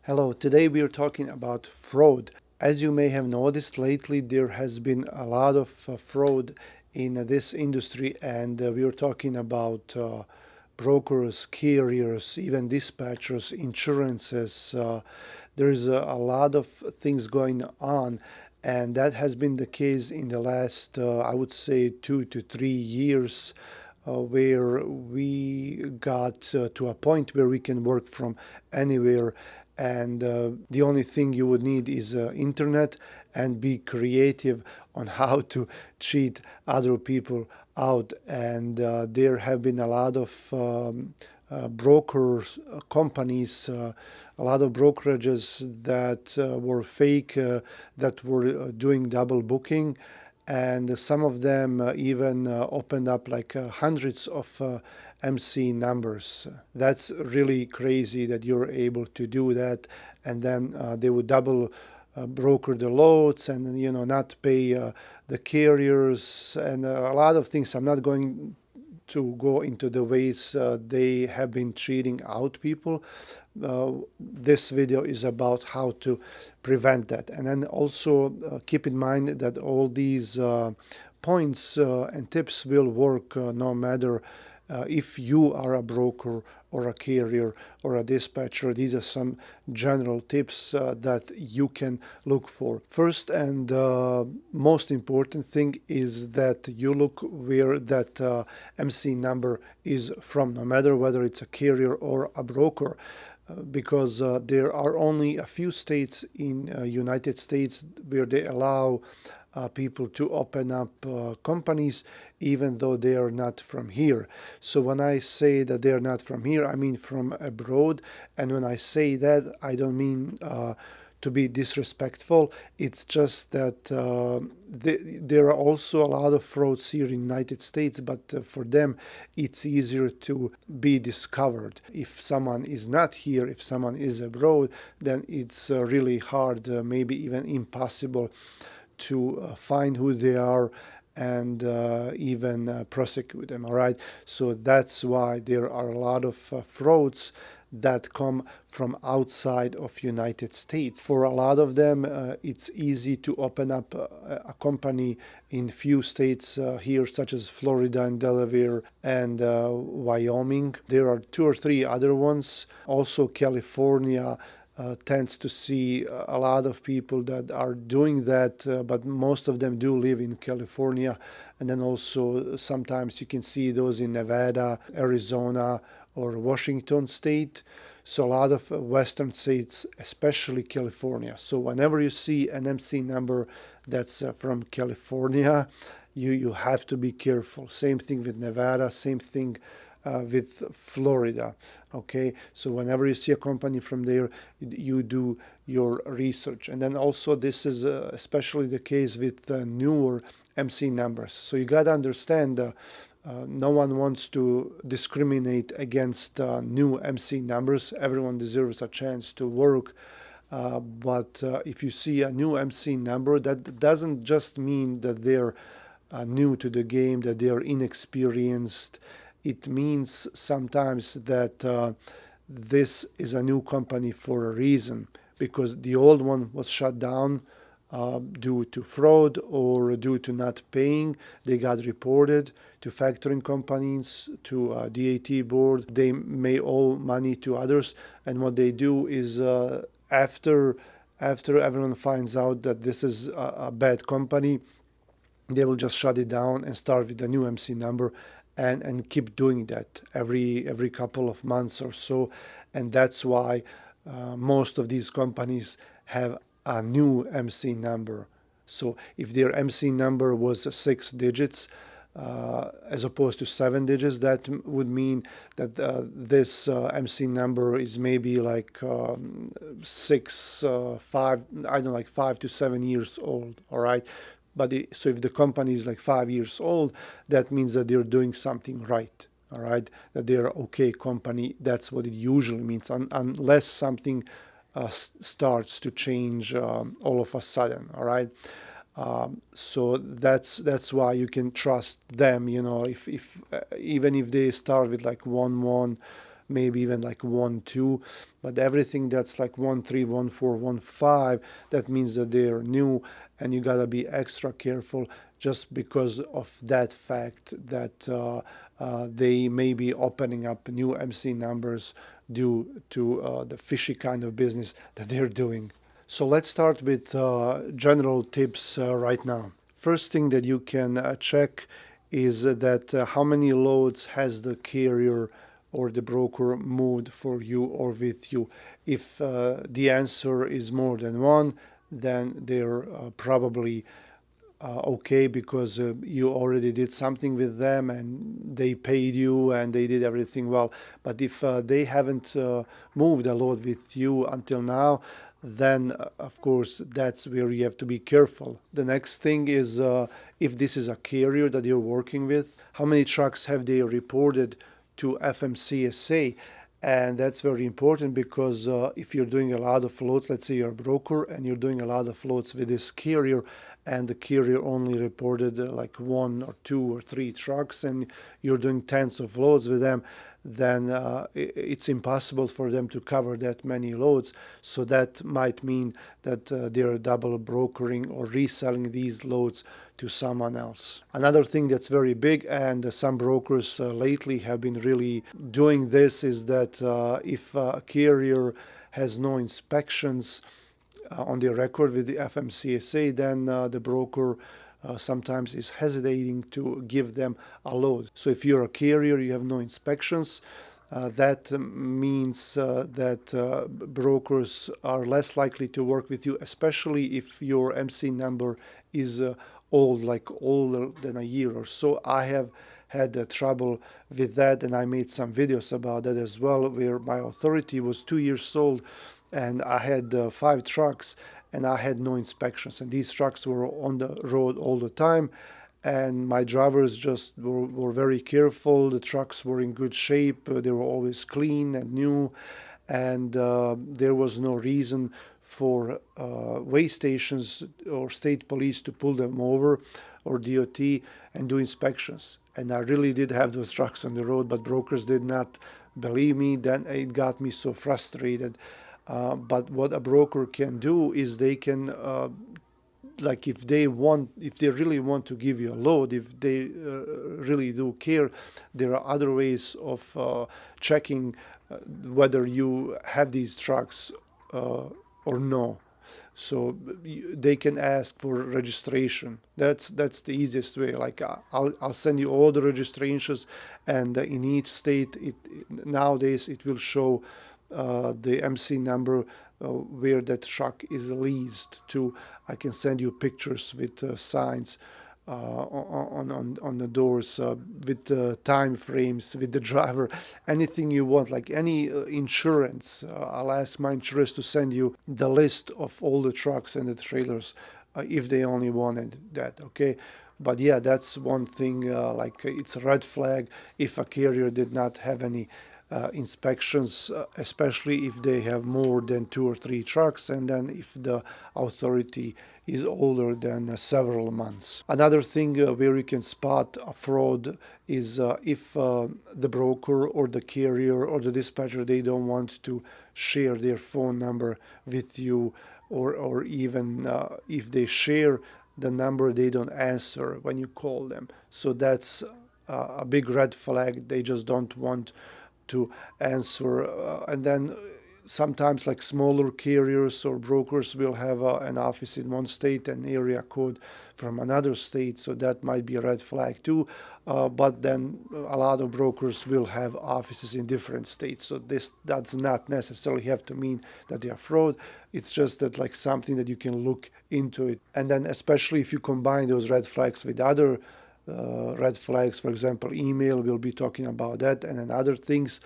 Hello, today we are talking about fraud. As you may have noticed lately, there has been a lot of fraud in this industry, and we are talking about brokers, carriers, even dispatchers, insurances. There is a lot of things going on, and that has been the case in the last, I would say, 2 to 3 years. Where we got to a point where we can work from anywhere, and the only thing you would need is internet and be creative on how to cheat other people out. And there have been a lot of brokers, companies, a lot of brokerages that were fake, that were doing double booking, and some of them even opened up like hundreds of MC numbers. That's really crazy that you're able to do that, and then they would double broker the loads, and not pay the carriers, and a lot of things. I'm not going to go into the ways they have been treating out people. This video is about how to prevent that. And then also keep in mind that all these points and tips will work no matter if you are a broker or a carrier or a dispatcher. These are some general tips that you can look for. First and most important thing is that you look where that MC number is from, no matter whether it's a carrier or a broker. Because there are only a few states in United States where they allow people to open up companies even though they are not from here. So when I say that they are not from here, I mean from abroad. And when I say that, I don't mean to be disrespectful. It's just that there are also a lot of frauds here in the United States, but for them it's easier to be discovered. If someone is not here, if someone is abroad, then it's really hard, maybe even impossible to find who they are and even prosecute them. All right. So that's why there are a lot of frauds that come from outside of United States. For a lot of them, it's easy to open up a company in few states here, such as Florida and Delaware and Wyoming. There are two or three other ones. Also, California tends to see a lot of people that are doing that, but most of them do live in California. And then also sometimes you can see those in Nevada, Arizona, or Washington state. So a lot of western states, especially California. So whenever you see an MC number that's from California, you have to be careful. Same thing with Nevada, same thing with Florida. Okay, so whenever you see a company from there, you do your research. And then also this is especially the case with newer MC numbers. So you got to understand no one wants to discriminate against new MC numbers. Everyone deserves a chance to work. But if you see a new MC number, that doesn't just mean that they're new to the game, that they are inexperienced. It means sometimes that this is a new company for a reason, because the old one was shut down due to fraud or due to not paying. They got reported to factoring companies, to DAT board. They may owe money to others, and what they do is after everyone finds out that this is a bad company, they will just shut it down and start with a new MC number, and keep doing that every couple of months or so. And that's why most of these companies have a new MC number. So if their MC number was 6 digits, as opposed to 7 digits, that would mean that this MC number is maybe like 5 to 7 years old. All right. But so if the company is like 5 years old, that means that they're doing something right. All right, that they're okay company. That's what it usually means, unless something starts to change all of a sudden. All right. So that's why you can trust them. If even if they start with like 1-1, maybe even like 1, 2. But everything that's like 1, 3, 1, 4, 1, 5, that means that they are new, and you gotta be extra careful just because of that fact that they may be opening up new MC numbers due to the fishy kind of business that they're doing. So let's start with general tips right now. First thing that you can check is that how many loads has the carrier or the broker moved for you or with you. If the answer is more than one, then they're probably okay, because you already did something with them and they paid you and they did everything well. But if they haven't moved a load with you until now, then of course that's where you have to be careful. The next thing is if this is a carrier that you're working with, how many trucks have they reported to FMCSA? And that's very important, because if you're doing a lot of loads, let's say you're a broker and you're doing a lot of loads with this carrier, and the carrier only reported like 1 or 2 or 3 trucks, and you're doing tens of loads with them, then it's impossible for them to cover that many loads. So that might mean that they're double brokering or reselling these loads to someone else. Another thing that's very big, and some brokers lately have been really doing this, is that if a carrier has no inspections on their record with the FMCSA, then the broker sometimes is hesitating to give them a load. So if you're a carrier, you have no inspections, that means that brokers are less likely to work with you, especially if your MC number is old, like older than a year or so. I have had trouble with that, and I made some videos about that as well, where my authority was 2 years old and I had 5 trucks and I had no inspections, and these trucks were on the road all the time, and my drivers just were very careful. The trucks were in good shape, they were always clean and new, and there was no reason for way stations or state police to pull them over, or DOT, and do inspections. And I really did have those trucks on the road, but brokers did not believe me. Then it got me so frustrated. But what a broker can do is they can like if they really want to give you a load, if they really do care, there are other ways of checking whether you have these trucks or no. So they can ask for registration. That's the easiest way. Like I'll send you all the registrations, and in each state nowadays it will show the MC number where that truck is leased to. I can send you pictures with signs on the doors, with time frames, with the driver, anything you want, like any insurance. I'll ask my insurance to send you the list of all the trucks and the trailers if they only wanted that, okay? But yeah, that's one thing, like it's a red flag if a carrier did not have any inspections, especially if they have more than 2 or 3 trucks, and then if the authority is older than several months. Another thing where you can spot a fraud is if the broker or the carrier or the dispatcher, they don't want to share their phone number with you, or even if they share the number, they don't answer when you call them. So that's a big red flag. They just don't want to answer. And then sometimes like smaller carriers or brokers will have an office in one state and area code from another state, so that might be a red flag too. But then a lot of brokers will have offices in different states, so this does not necessarily have to mean that they are fraud. It's just that like something that you can look into it. And then especially if you combine those red flags with other red flags, for example, email, we'll be talking about that, and then other things.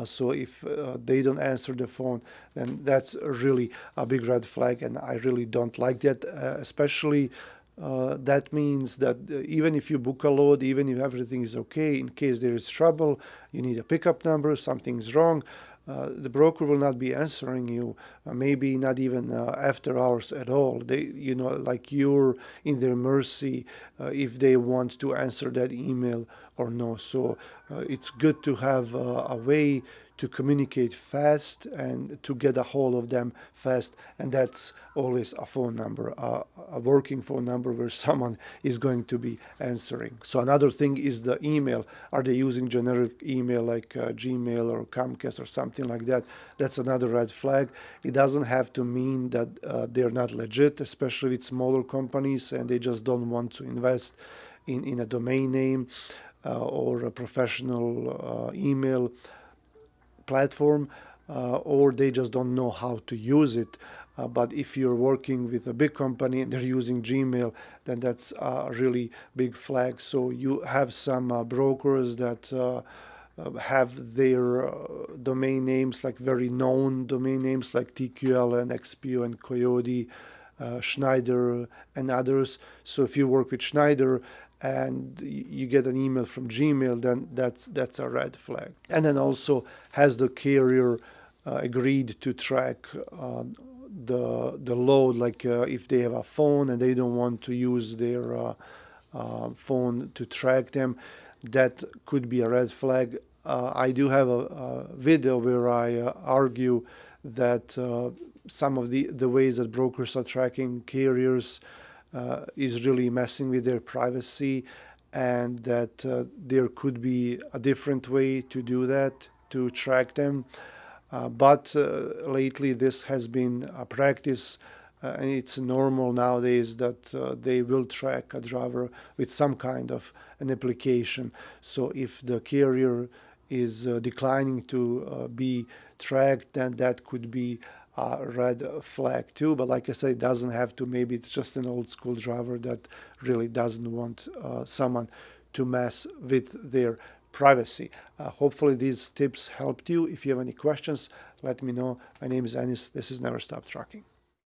So if they don't answer the phone, then that's really a big red flag, and I really don't like that. Especially that means that even if you book a load, even if everything is okay, in case there is trouble, you need a pickup number, something's wrong, the broker will not be answering you, maybe not even after hours at all. They, like you're in their mercy if they want to answer that email or no. So it's good to have a way to communicate fast and to get a hold of them fast, and that's always a phone number, a working phone number where someone is going to be answering. So another thing is the email. Are they using generic email like Gmail or Comcast or something like that? That's another red flag. It doesn't have to mean that they're not legit, especially with smaller companies and they just don't want to invest in a domain name or a professional email platform, or they just don't know how to use it. But if you're working with a big company and they're using Gmail, then that's a really big flag. So you have some brokers that have their domain names, like very known domain names like TQL and XPO and Coyote, Schneider and others. So if you work with Schneider and you get an email from Gmail, then that's a red flag. And then also, has the carrier agreed to track the load? Like if they have a phone and they don't want to use their phone to track them, that could be a red flag. I do have a video where I argue that some of the ways that brokers are tracking carriers is really messing with their privacy, and that there could be a different way to do that, to track them. But lately this has been a practice, and it's normal nowadays that they will track a driver with some kind of an application. So if the carrier is declining to be tracked, then that could be a red flag too. But like I said, it doesn't have to. Maybe it's just an old school driver that really doesn't want someone to mess with their privacy. Hopefully these tips helped you. If you have any questions, let me know. My name is Anis. This is Never Stop Trucking.